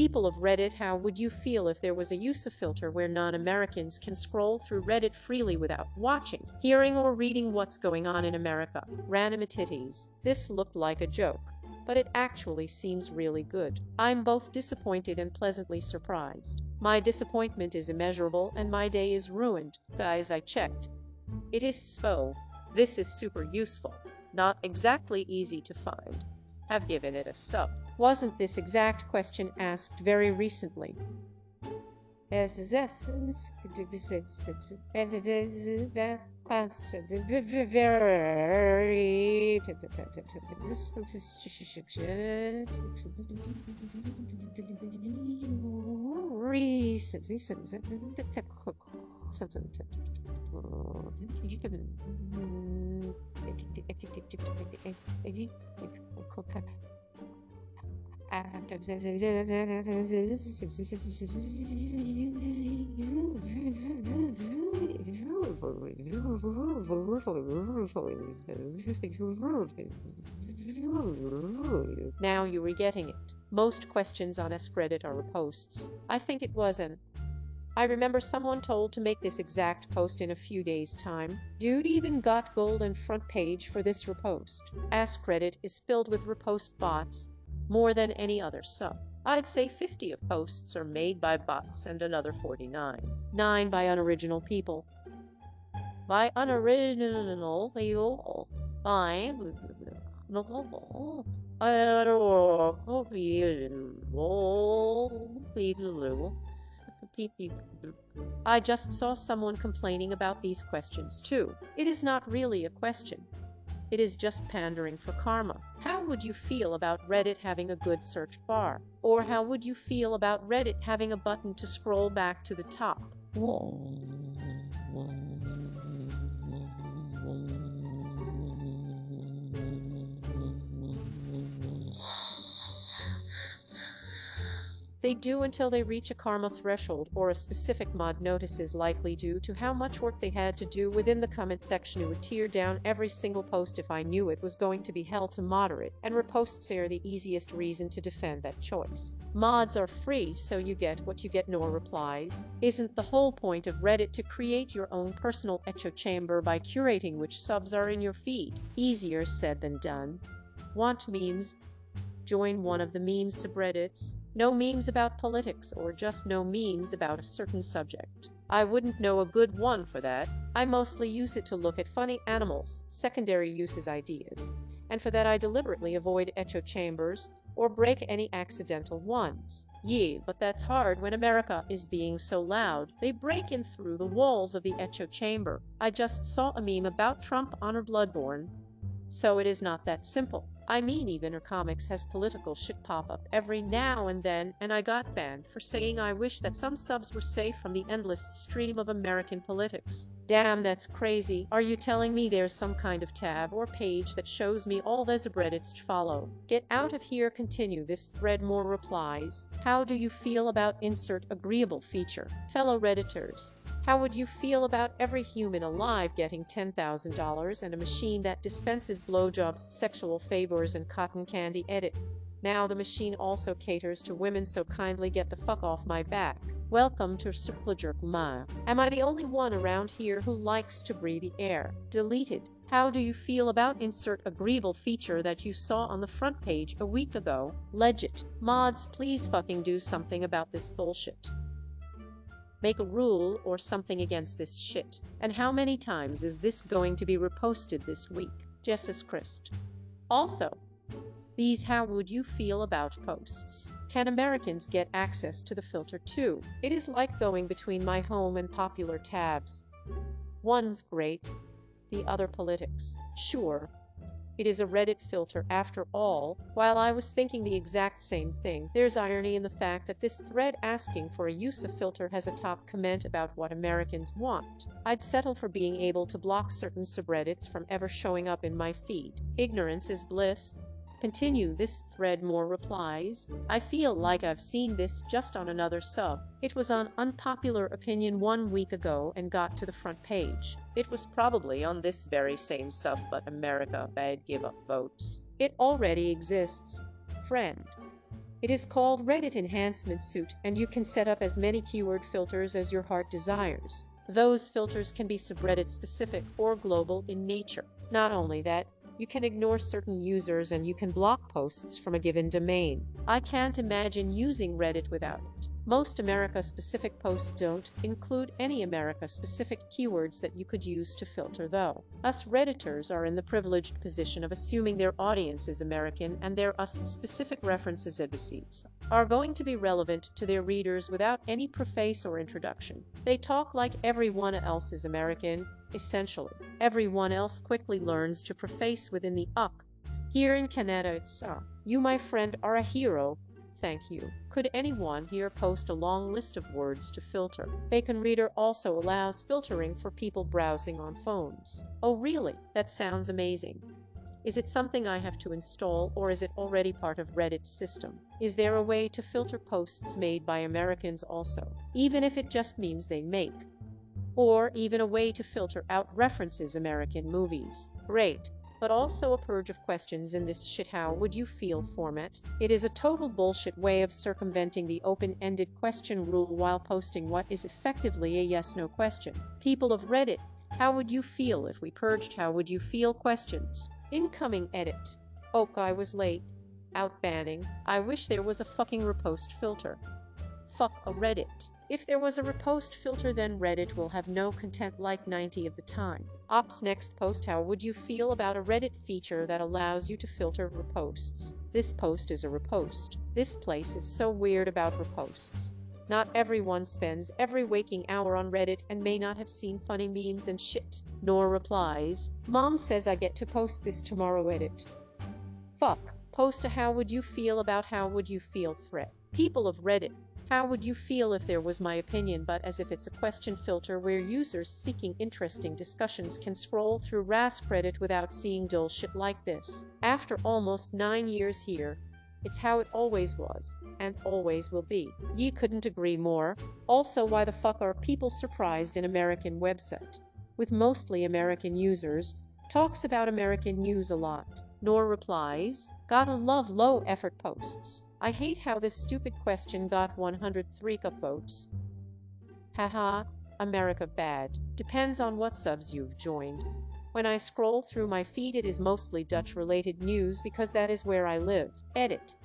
People of Reddit, how would you feel if there was a use of filter where non-Americans can scroll through Reddit freely without watching, hearing, or reading what's going on in America? Random titties. This looked like a joke, but it actually seems really good. I'm both disappointed and pleasantly surprised. My disappointment is immeasurable and my day is ruined. Guys, I checked. It is so. This is super useful. Not exactly easy to find. Have given it a sub. Wasn't this exact question asked very recently? Now you're getting it. Most questions on askreddit are reposts. I think it was I remember someone told to make this exact post in a few days' time. Dude even got gold and front page for this repost. askreddit is filled with repost bots, more than any other sub. I'd say 50 of posts are made by bots and another 9 by unoriginal people. By unoriginal people. I just saw someone complaining about these questions too. It is not really a question. It is just pandering for karma. How would you feel about Reddit having a good search bar? Or how would you feel about Reddit having a button to scroll back to the top? They do until they reach a karma threshold or a specific mod notices, likely due to how much work they had to do within the comment section. It would tear down every single post if I knew it was going to be held to moderate, and reposts are the easiest reason to defend that choice. Mods are free, so you get what you get, no replies. Isn't the whole point of Reddit to create your own personal echo chamber by curating which subs are in your feed? Easier said than done. Want memes? Join one of the meme subreddits. No memes about politics, or just no memes about a certain subject. I wouldn't know a good one for that. I mostly use it to look at funny animals, secondary uses ideas, and for that I deliberately avoid echo chambers or break any accidental ones. Yeah, but that's hard when America is being so loud. They break in through the walls of the echo chamber. I just saw a meme about Trump on her Bloodborne. So it is not that simple. I mean, even her comics has political shit pop up every now and then, and I got banned for saying I wish that some subs were safe from the endless stream of American politics. Damn, that's crazy. Are you telling me there's some kind of tab or page that shows me all the subreddits to follow? Get out of here. Continue this thread. More replies. How do you feel about insert agreeable feature? Fellow Redditors, how would you feel about every human alive getting $10,000 and a machine that dispenses blowjobs, sexual favors, and cotton candy? Edit. Now the machine also caters to women, so kindly get the fuck off my back. Welcome to Circlejerk Ma. Am I the only one around here who likes to breathe the air? Deleted. How do you feel about insert agreeable feature that you saw on the front page a week ago? Legit. Mods, please fucking do something about this bullshit. Make a rule or something against this shit. And how many times is this going to be reposted this week? Jesus Christ. Also, these how would you feel about posts? Can Americans get access to the filter too? It is like going between my home and popular tabs. One's great, the other politics. Sure, it is a Reddit filter after all. While I was thinking the exact same thing, there's irony in the fact that this thread asking for a use of filter has a top comment about what Americans want. I'd settle for being able to block certain subreddits from ever showing up in my feed. Ignorance is bliss. Continue this thread. More replies. I feel like I've seen this just on another sub. It was on Unpopular Opinion 1 week ago and got to the front page. It was probably on this very same sub, but America bad give up votes. It already exists. Friend. It is called Reddit Enhancement Suite, and you can set up as many keyword filters as your heart desires. Those filters can be subreddit specific or global in nature. Not only that, you can ignore certain users and you can block posts from a given domain. I can't imagine using Reddit without it. Most America-specific posts don't include any America-specific keywords that you could use to filter, though. Us Redditors are in the privileged position of assuming their audience is American and their us-specific references advocacies are going to be relevant to their readers without any preface or introduction. They talk like everyone else is American, essentially. Everyone else quickly learns to preface within the uck. Here in Canada it's you my friend are a hero. Thank you. Could anyone here post a long list of words to filter? Bacon Reader also allows filtering for people browsing on phones. Oh really? That sounds amazing. Is it something I have to install, or is it already part of Reddit's system? Is there a way to filter posts made by Americans also, even if it just means they make? Or even a way to filter out references American movies? Great. But also a purge of questions in this shit how would you feel format. It is a total bullshit way of circumventing the open-ended question rule while posting what is effectively a yes-no question. People of Reddit, how would you feel if we purged how would you feel questions? Incoming edit. Oak, I was late. Out banning. I wish there was a fucking repost filter. Fuck a Reddit. If there was a repost filter, then Reddit will have no content like 90% of the time. Ops next post. How would you feel about a Reddit feature that allows you to filter reposts? This post is a repost. This place is so weird about reposts. Not everyone spends every waking hour on Reddit and may not have seen funny memes and shit. Nor replies, Mom says I get to post this tomorrow edit. Fuck. Post a how would you feel about how would you feel thread. People of Reddit, how would you feel if there was my opinion but as if it's a question filter where users seeking interesting discussions can scroll through askreddit without seeing dull shit like this. After almost 9 years here, it's how it always was, and always will be. Ye couldn't agree more. Also, why the fuck are people surprised an American website, with mostly American users, talks about American news a lot? Nor replies, gotta love low-effort posts. I hate how this stupid question got 103 upvotes. Haha, America bad. Depends on what subs you've joined. When I scroll through my feed it is mostly Dutch-related news because that is where I live. Edit.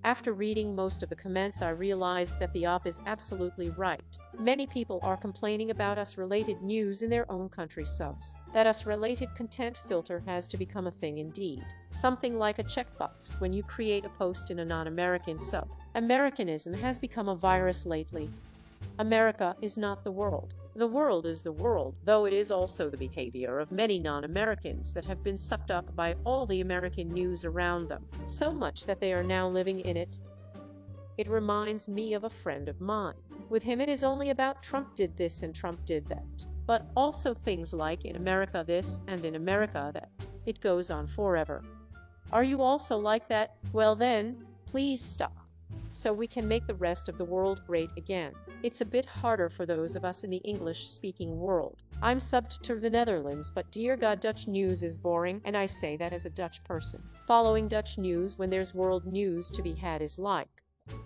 After reading most of the comments I realized that the op is absolutely right. Many people are complaining about us-related news in their own country subs. That us-related content filter has to become a thing indeed. Something like a checkbox when you create a post in a non-American sub. Americanism has become a virus lately. America is not the world. The world is the world, though it is also the behavior of many non-Americans that have been sucked up by all the American news around them, so much that they are now living in it. It reminds me of a friend of mine. With him it is only about Trump did this and Trump did that, but also things like in America this and in America that. It goes on forever. Are you also like that? Well then, please stop, so we can make the rest of the world great again. It's a bit harder for those of us in the English-speaking world. I'm subbed to the Netherlands, but dear God, Dutch news is boring, and I say that as a Dutch person. Following Dutch news when there's world news to be had is like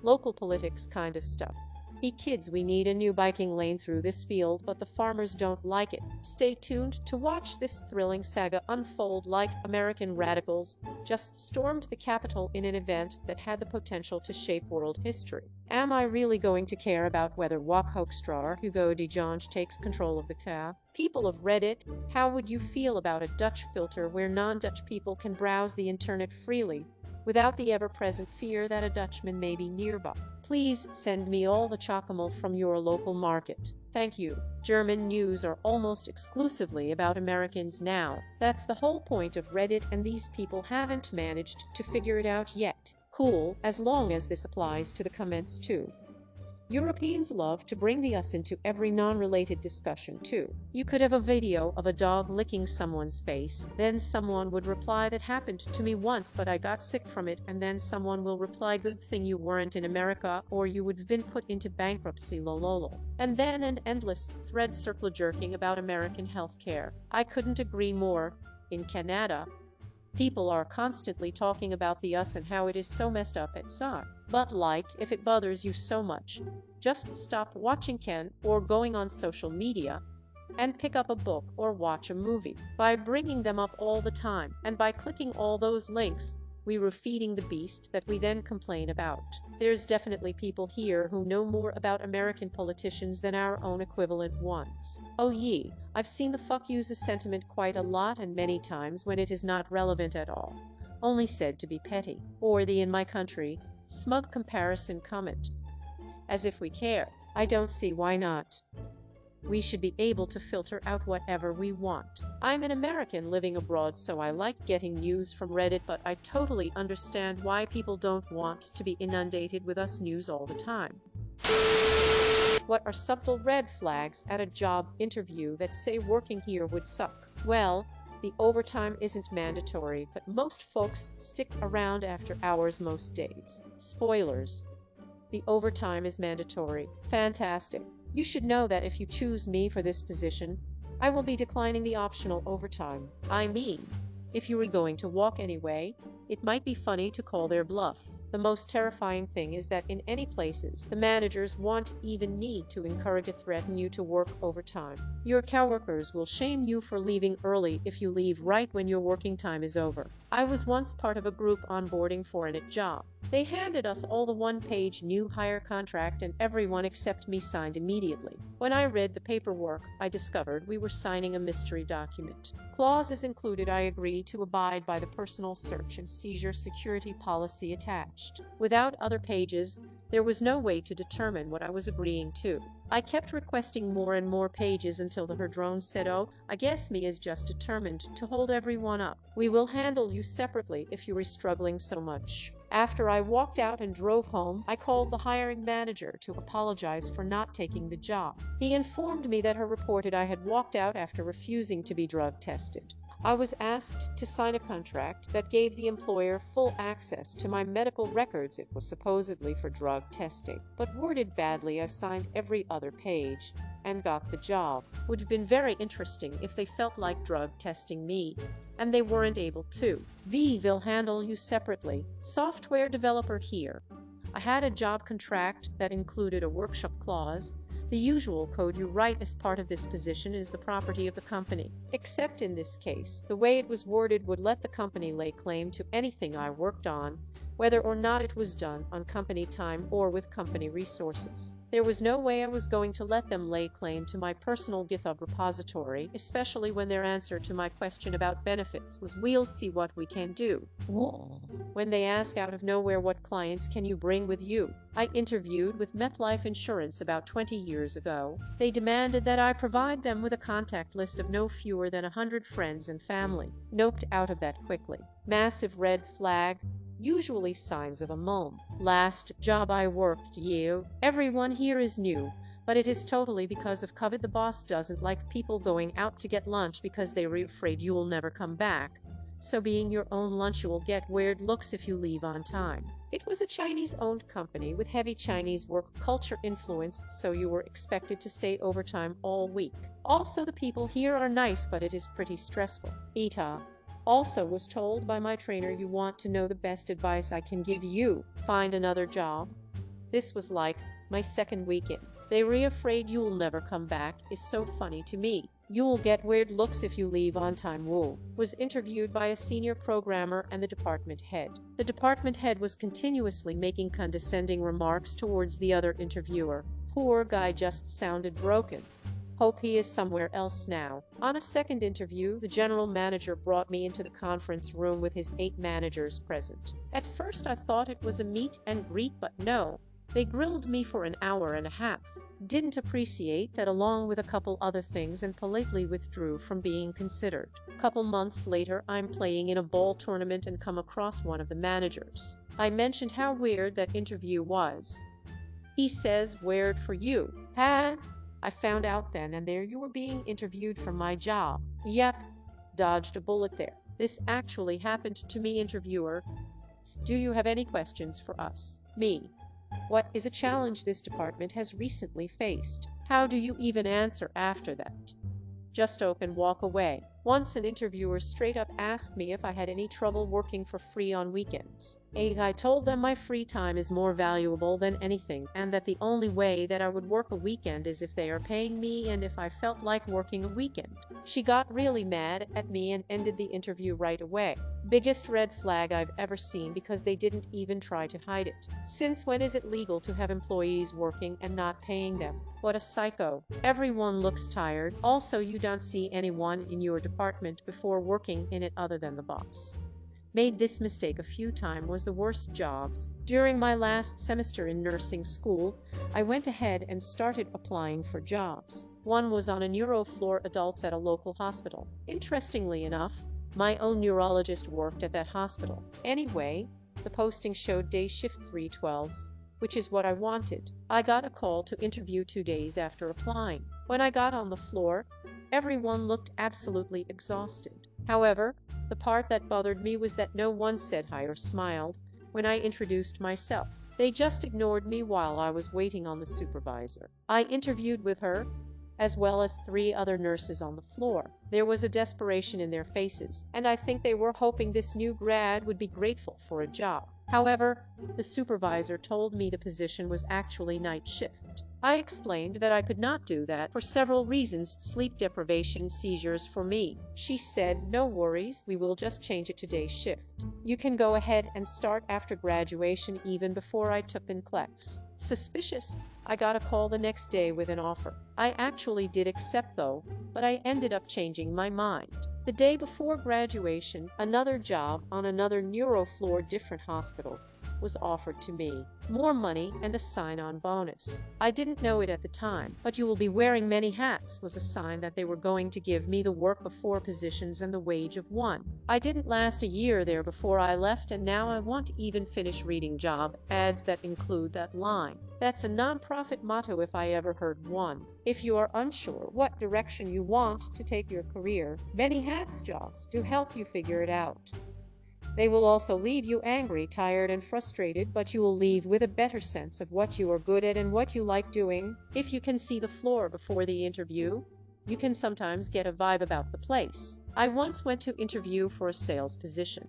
local politics kind of stuff. Hey kids, we need a new biking lane through this field, but the farmers don't like it. Stay tuned to watch this thrilling saga unfold like American radicals just stormed the Capitol in an event that had the potential to shape world history. Am I really going to care about whether Wok Hoekstra or Hugo de Jonge takes control of the car? People of Reddit, how would you feel about a Dutch filter where non-Dutch people can browse the internet freely, without the ever-present fear that a Dutchman may be nearby? Please send me all the chocomal from your local market. Thank you. German news are almost exclusively about Americans now. That's the whole point of Reddit, and these people haven't managed to figure it out yet. Cool, as long as this applies to the comments too. Europeans love to bring the us into every non-related discussion too. You could have a video of a dog licking someone's face, then someone would reply, that happened to me once but I got sick from it, and then someone will reply, good thing you weren't in America or you would have been put into bankruptcy lololol. And then an endless thread circle jerking about American healthcare. I couldn't agree more. In Canada, People are constantly talking about the us and how it is so messed up and so. But like, if it bothers you so much, just stop watching Ken or going on social media and pick up a book or watch a movie. By bringing them up all the time and by clicking all those links, we were feeding the beast that we then complain about. There's definitely people here who know more about American politicians than our own equivalent ones. Oh yeah, I've seen the fuck yous sentiment quite a lot and many times when it is not relevant at all, only said to be petty, or the in my country, smug comparison comment. As if we care. I don't see why not. We should be able to filter out whatever we want. I'm an American living abroad, so I like getting news from Reddit, but I totally understand why people don't want to be inundated with us news all the time. What are subtle red flags at a job interview that say working here would suck? Well, the overtime isn't mandatory, but most folks stick around after hours most days. Spoilers. The overtime is mandatory. Fantastic. You should know that if you choose me for this position, I will be declining the optional overtime. I mean, if you were going to walk anyway, it might be funny to call their bluff. The most terrifying thing is that in any places, the managers won't even need to encourage or threaten you to work overtime. Your coworkers will shame you for leaving early if you leave right when your working time is over. I was once part of a group onboarding for a job. They handed us all the one-page new hire contract and everyone except me signed immediately. When I read the paperwork, I discovered we were signing a mystery document. Clauses included I agreed to abide by the personal search and seizure security policy attached. Without other pages, there was no way to determine what I was agreeing to. I kept requesting more and more pages until the drone said, "Oh, I guess me is just determined to hold everyone up. We will handle you separately if you are struggling so much." After I walked out and drove home, I called the hiring manager to apologize for not taking the job. He informed me that her reported I had walked out after refusing to be drug tested. I was asked to sign a contract that gave the employer full access to my medical records. It was supposedly for drug testing, but worded badly. I signed every other page and got the job. Would have been very interesting if they felt like drug testing me, and they weren't able to. Will handle you separately. Software developer here. I had a job contract that included a workshop clause. The usual code you write as part of this position is the property of the company. Except in this case, the way it was worded would let the company lay claim to anything I worked on, whether or not it was done on company time or with company resources. There was no way I was going to let them lay claim to my personal GitHub repository, especially when their answer to my question about benefits was, "We'll see what we can do." When they ask out of nowhere, "What clients can you bring with you?" I interviewed with MetLife Insurance about 20 years ago. They demanded that I provide them with a contact list of no fewer than 100 friends and family. Noped out of that quickly. Massive red flag. Usually signs of a mom. Last job I worked, everyone here is new, but it is totally because of COVID. The boss doesn't like people going out to get lunch because they're afraid you'll never come back. So being your own lunch, you will get weird looks if you leave on time. It was a Chinese-owned company with heavy Chinese work culture influence, so you were expected to stay overtime all week. Also, the people here are nice, but it is pretty stressful. Also was told by my trainer, "You want to know the best advice I can give you? Find another job." This was like my second weekend. "They were afraid you'll never come back" is so funny to me. "You'll get weird looks if you leave on time." Was interviewed by a senior programmer and the department head. The department head was continuously making condescending remarks towards the other interviewer. Poor guy just sounded broken. Hope he is somewhere else now. On a second interview, the general manager brought me into the conference room with his 8 managers present. At first I thought it was a meet and greet, but no. They grilled me for an hour and a half. Didn't appreciate that, along with a couple other things, and politely withdrew from being considered. Couple months later, I'm playing in a ball tournament and come across one of the managers. I mentioned how weird that interview was. He says, "Weird for you, huh?" I found out then and there you were being interviewed for my job. Yep, dodged a bullet there. This actually happened to me. Interviewer: "Do you have any questions for us?" Me: "What is a challenge this department has recently faced? How do you even answer after that?" "Just open, walk away." Once an interviewer straight up asked me if I had any trouble working for free on weekends. I told them my free time is more valuable than anything, and that the only way that I would work a weekend is if they are paying me and if I felt like working a weekend. She got really mad at me and ended the interview right away. Biggest red flag I've ever seen, because they didn't even try to hide it. Since when is it legal to have employees working and not paying them? What a psycho. Everyone looks tired. Also, you don't see anyone in your department before working in it other than the boss. Made this mistake a few times. Was the worst jobs. During my last semester in nursing school, I went ahead and started applying for jobs. One was on a neuro floor, adults at a local hospital. Interestingly enough, my own neurologist worked at that hospital. Anyway, the posting showed day shift 312s, which is what I wanted. I got a call to interview 2 days after applying. When I got on the floor, everyone looked absolutely exhausted. However, the part that bothered me was that no one said hi or smiled when I introduced myself. They just ignored me while I was waiting on the supervisor. I interviewed with her, as well as 3 other nurses on the floor. There was a desperation in their faces, and I think they were hoping this new grad would be grateful for a job. However, the supervisor told me the position was actually night shift. I explained that I could not do that for several reasons: sleep deprivation, seizures for me. She said, "No worries, we will just change it to day shift. You can go ahead and start after graduation." Even before I took NCLEX. Suspicious. I got a call the next day with an offer. I actually did accept though, but I ended up changing my mind. The day before graduation, another job on another neuro floor, different hospital, was offered to me. More money and a sign-on bonus. I didn't know it at the time, but "you will be wearing many hats" was a sign that they were going to give me the work of 4 positions and the wage of 1. I didn't last a year there before I left, and now I won't even finish reading job ads that include that line. That's a non-profit motto if I ever heard one. If you are unsure what direction you want to take your career, many hats jobs do help you figure it out. They will also leave you angry, tired, and frustrated, but you will leave with a better sense of what you are good at and what you like doing. If you can see the floor before the interview, you can sometimes get a vibe about the place. I once went to interview for a sales position.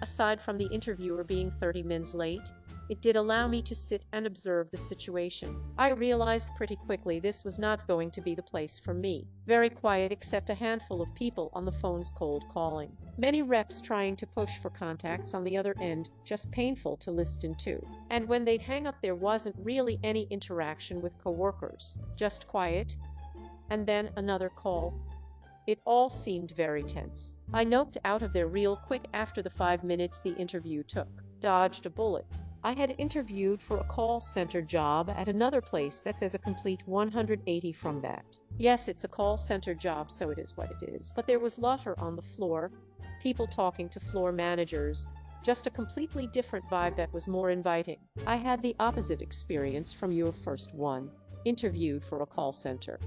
Aside from the interviewer being 30 minutes late, it did allow me to sit and observe the situation. I realized pretty quickly this was not going to be the place for me. Very quiet except a handful of people on the phones cold calling. Many reps trying to push for contacts on the other end, just painful to listen to. And when they'd hang up, there wasn't really any interaction with coworkers. Just quiet, and then another call. It all seemed very tense. I noped out of there real quick after the 5 minutes the interview took. Dodged a bullet. I had interviewed for a call center job at another place that says a complete 180 from that. Yes, it's a call center job, so it is what it is. But there was laughter on the floor, people talking to floor managers, just a completely different vibe that was more inviting. I had the opposite experience from your first one. Interviewed for a call center,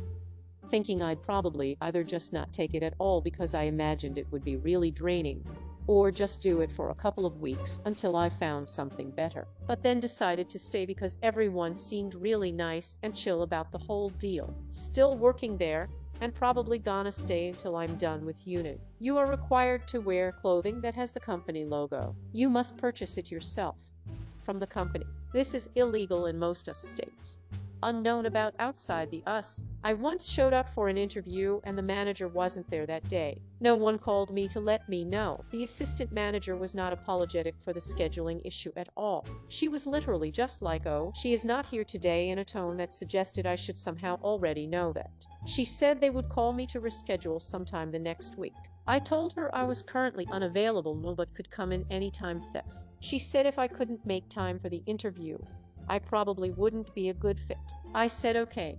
thinking I'd probably either just not take it at all because I imagined it would be really draining, or just do it for a couple of weeks until I found something better. But then decided to stay because everyone seemed really nice and chill about the whole deal. Still working there, and probably gonna stay until I'm done with unit. You are required to wear clothing that has the company logo. You must purchase it yourself from the company. This is illegal in most US states. Unknown about outside the US. I once showed up for an interview and the manager wasn't there that day. No one called me to let me know. The assistant manager was not apologetic for the scheduling issue at all. She was literally just like, "Oh, she is not here today," in a tone that suggested I should somehow already know that. She said they would call me to reschedule sometime the next week. I told her I was currently unavailable but could come in anytime. She said if I couldn't make time for the interview, I probably wouldn't be a good fit. I said okay,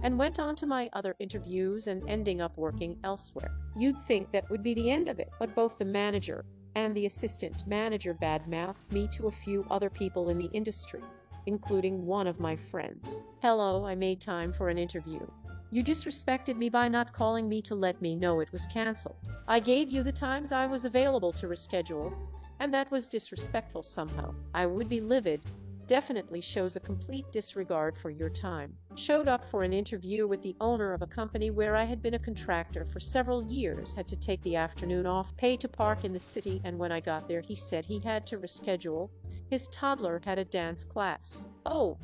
and went on to my other interviews and ending up working elsewhere. You'd think that would be the end of it, but both the manager and the assistant manager badmouthed me to a few other people in the industry, including one of my friends. "Hello, I made time for an interview. You disrespected me by not calling me to let me know it was canceled. I gave you the times I was available to reschedule, and that was disrespectful somehow. I would be livid definitely shows a complete disregard for your time. Showed up for an interview with the owner of a company where I had been a contractor for several years, had to take the afternoon off, pay to park in the city, and when I got there he said he had to reschedule. His toddler had a dance class. Oh,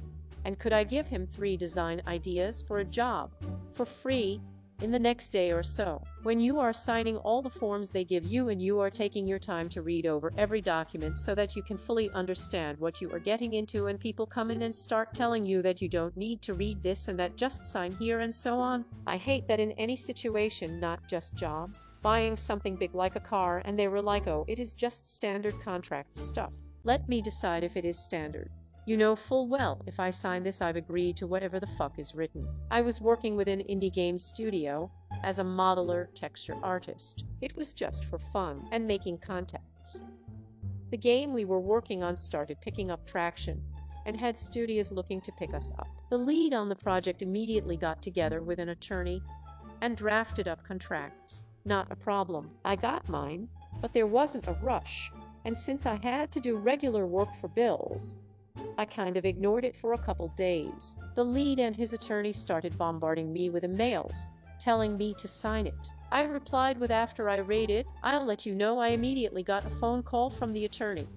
and could I give him 3 design ideas for a job for free in the next day or so? When you are signing all the forms they give you and you are taking your time to read over every document so that you can fully understand what you are getting into, and people come in and start telling you that you don't need to read this and that, just sign here and so on. I hate that in any situation, not just jobs. Buying something big like a car and they were like, oh, it is just standard contract stuff. Let me decide if it is standard. You know full well if I sign this I've agreed to whatever the fuck is written. I was working with an indie game studio as a modeler texture artist. It was just for fun and making contacts. The game we were working on started picking up traction and had studios looking to pick us up. The lead on the project immediately got together with an attorney and drafted up contracts. Not a problem. I got mine, but there wasn't a rush. And since I had to do regular work for bills, I kind of ignored it for a couple days. The lead and his attorney started bombarding me with emails, telling me to sign it. I replied with, after I read it, I'll let you know. I immediately got a phone call from the attorney,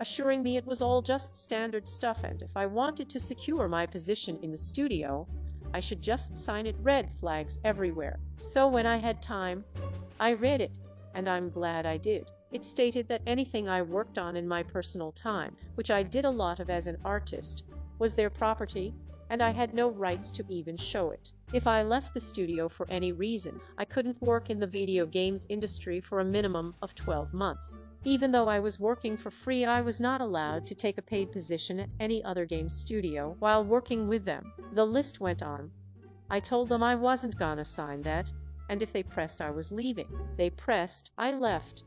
assuring me it was all just standard stuff, and if I wanted to secure my position in the studio, I should just sign it. Red flags everywhere. So when I had time, I read it, and I'm glad I did. It stated that anything I worked on in my personal time, which I did a lot of as an artist, was their property, and I had no rights to even show it. If I left the studio for any reason, I couldn't work in the video games industry for a minimum of 12 months. Even though I was working for free, I was not allowed to take a paid position at any other game studio while working with them. The list went on. I told them I wasn't gonna sign that, and if they pressed, I was leaving. They pressed, I left.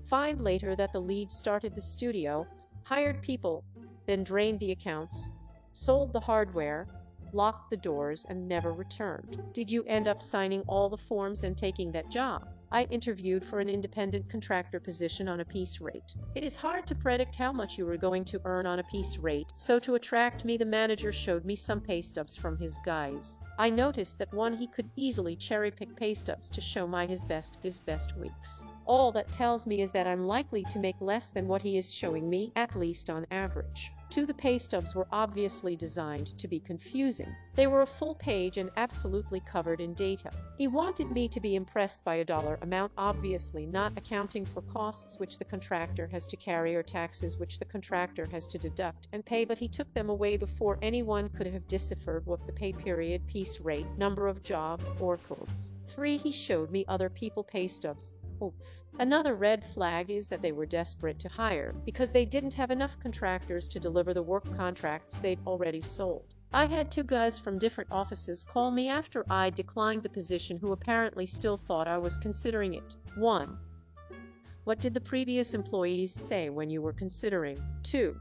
Find later that the lead started the studio, hired people, then drained the accounts, sold the hardware, locked the doors, and never returned. Did you end up signing all the forms and taking that job? I interviewed for an independent contractor position on a piece rate. It is hard to predict how much you are going to earn on a piece rate, so to attract me, the manager showed me some pay stubs from his guys. I noticed that one, he could easily cherry-pick pay stubs to show his best weeks. All that tells me is that I'm likely to make less than what he is showing me, at least on average. 2, the pay stubs were obviously designed to be confusing. They were a full page and absolutely covered in data. He wanted me to be impressed by a dollar amount, obviously not accounting for costs which the contractor has to carry or taxes which the contractor has to deduct and pay, but he took them away before anyone could have deciphered what the pay period, piece rate, number of jobs, or codes. 3, he showed me other people pay stubs. Oof. Another red flag is that they were desperate to hire because they didn't have enough contractors to deliver the work contracts they'd already sold. I had 2 guys from different offices call me after I declined the position who apparently still thought I was considering it. 1. What did the previous employees say when you were considering? 2.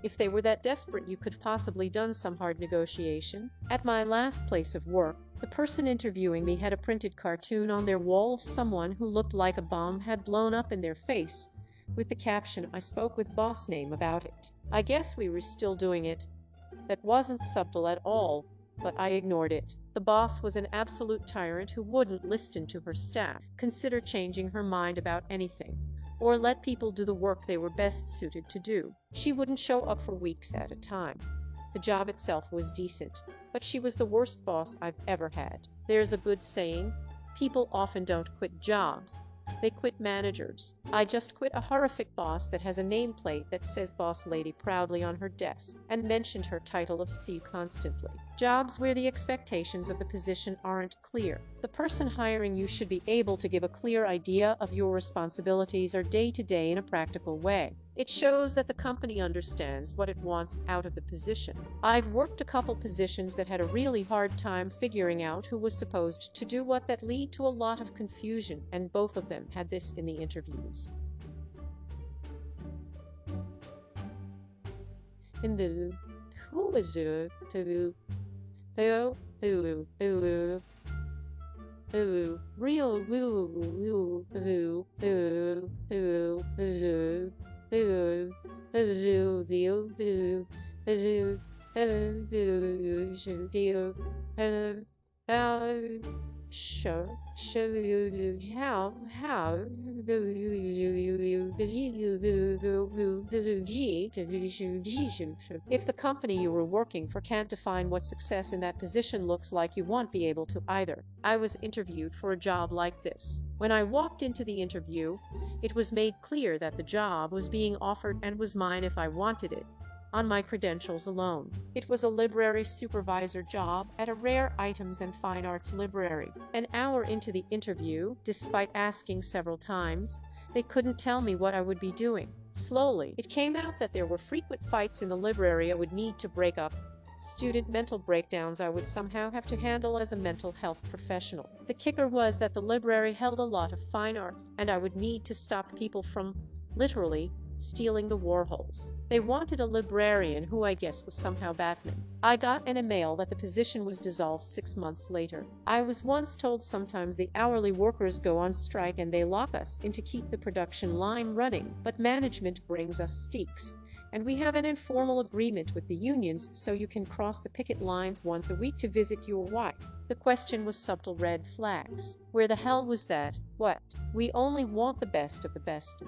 If they were that desperate, you could possibly done some hard negotiation. At my last place of work, the person interviewing me had a printed cartoon on their wall of someone who looked like a bomb had blown up in their face, with the caption, "I spoke with boss name about it." I guess we were still doing it. That wasn't subtle at all, but I ignored it. The boss was an absolute tyrant who wouldn't listen to her staff, consider changing her mind about anything, or let people do the work they were best suited to do. She wouldn't show up for weeks at a time. The job itself was decent, but she was the worst boss I've ever had. There's a good saying, people often don't quit jobs, they quit managers. I just quit a horrific boss that has a nameplate that says Boss Lady proudly on her desk and mentioned her title of C constantly. Jobs where the expectations of the position aren't clear. The person hiring you should be able to give a clear idea of your responsibilities or day-to-day in a practical way. It shows that the company understands what it wants out of the position. I've worked a couple positions that had a really hard time figuring out who was supposed to do what, that lead to a lot of confusion, and both of them had this in the interviews. In the who is it to real If the company you were working for can't define what success in that position looks like, you won't be able to either. I was interviewed for a job like this. When I walked into the interview, it was made clear that the job was being offered and was mine if I wanted it, on my credentials alone. It was a library supervisor job at a rare items and fine arts library. An hour into the interview, despite asking several times, they couldn't tell me what I would be doing. Slowly, it came out that there were frequent fights in the library I would need to break up, student mental breakdowns I would somehow have to handle as a mental health professional. The kicker was that the library held a lot of fine art, and I would need to stop people from, literally, stealing the Warhols. They wanted a librarian who I guess was somehow Batman. I got an email that the position was dissolved 6 months later. I was once told sometimes the hourly workers go on strike and they lock us in to keep the production line running, but management brings us steaks, and we have an informal agreement with the unions so you can cross the picket lines once a week to visit your wife. The question was subtle red flags. Where the hell was that? What? We only want the best of the best.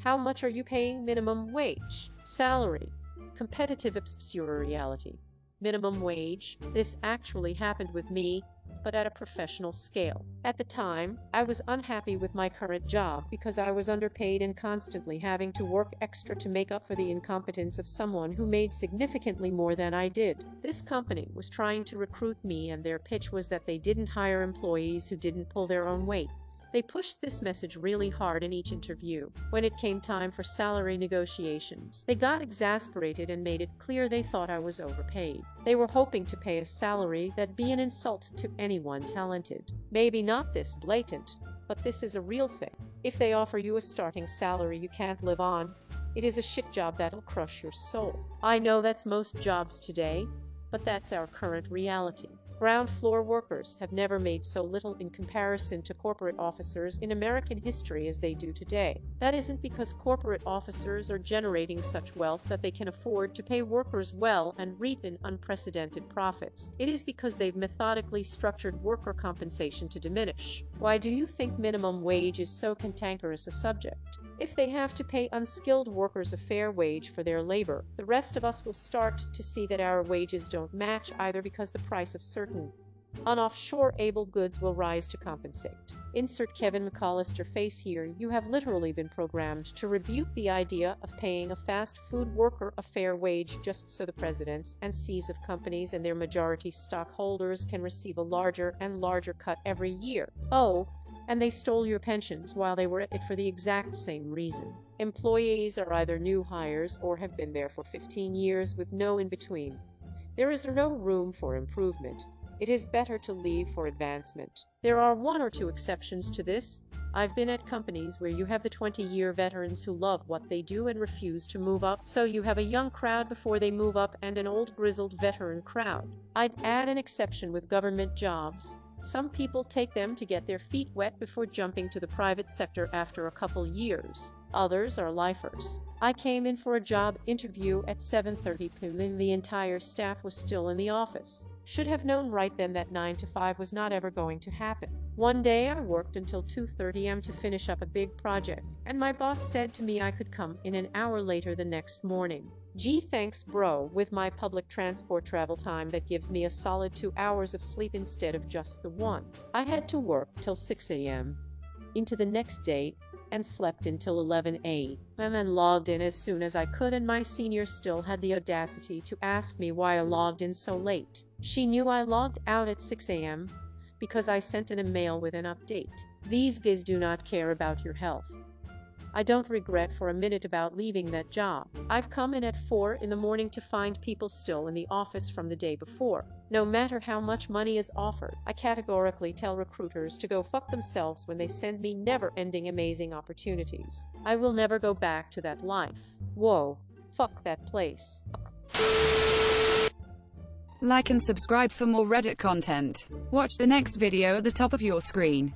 How much are you paying? Minimum wage. Salary. Competitive obscure reality. Minimum wage. This actually happened with me, but at a professional scale. At the time, I was unhappy with my current job because I was underpaid and constantly having to work extra to make up for the incompetence of someone who made significantly more than I did. This company was trying to recruit me, and their pitch was that they didn't hire employees who didn't pull their own weight. They pushed this message really hard in each interview. When it came time for salary negotiations, they got exasperated and made it clear they thought I was overpaid. They were hoping to pay a salary that'd be an insult to anyone talented. Maybe not this blatant, but this is a real thing. If they offer you a starting salary you can't live on, it is a shit job that'll crush your soul. I know that's most jobs today, but that's our current reality. Ground floor workers have never made so little in comparison to corporate officers in American history as they do today. That isn't because corporate officers are generating such wealth that they can afford to pay workers well and reap in unprecedented profits. It is because they've methodically structured worker compensation to diminish. Why do you think minimum wage is so cantankerous a subject? If they have to pay unskilled workers a fair wage for their labor, the rest of us will start to see that our wages don't match either, because the price of certain offshore able goods will rise to compensate. Insert Kevin McAllister face here. You have literally been programmed to rebuke the idea of paying a fast food worker a fair wage just so the presidents and Cs of companies and their majority stockholders can receive a larger and larger cut every year. Oh, and they stole your pensions while they were at it for the exact same reason. Employees are either new hires or have been there for 15 years with no in-between. There is no room for improvement. It is better to leave for advancement. There are 1 or 2 exceptions to this. I've been at companies where you have the 20-year veterans who love what they do and refuse to move up, so you have a young crowd before they move up and an old grizzled veteran crowd. I'd add an exception with government jobs. Some people take them to get their feet wet before jumping to the private sector after a couple years. Others are lifers. I came in for a job interview at 7:30 p.m. The entire staff was still in the office. Should have known right then that 9 to 5 was not ever going to happen. One day I worked until 2:30 a.m. to finish up a big project, and my boss said to me I could come in an hour later the next morning. Gee, thanks bro. With my public transport travel time, that gives me a solid 2 hours of sleep instead of just the 1. I had to work till 6 a.m. into the next day and slept until 11 a.m. and then logged in as soon as I could, and my senior still had the audacity to ask me why I logged in so late. She knew I logged out at 6 a.m. because I sent an email with an update. These guys do not care about your health. I don't regret for a minute about leaving that job. I've come in at 4 in the morning to find people still in the office from the day before. No matter how much money is offered, I categorically tell recruiters to go fuck themselves when they send me never-ending amazing opportunities. I will never go back to that life. Whoa, fuck that place. Like and subscribe for more Reddit content. Watch the next video at the top of your screen.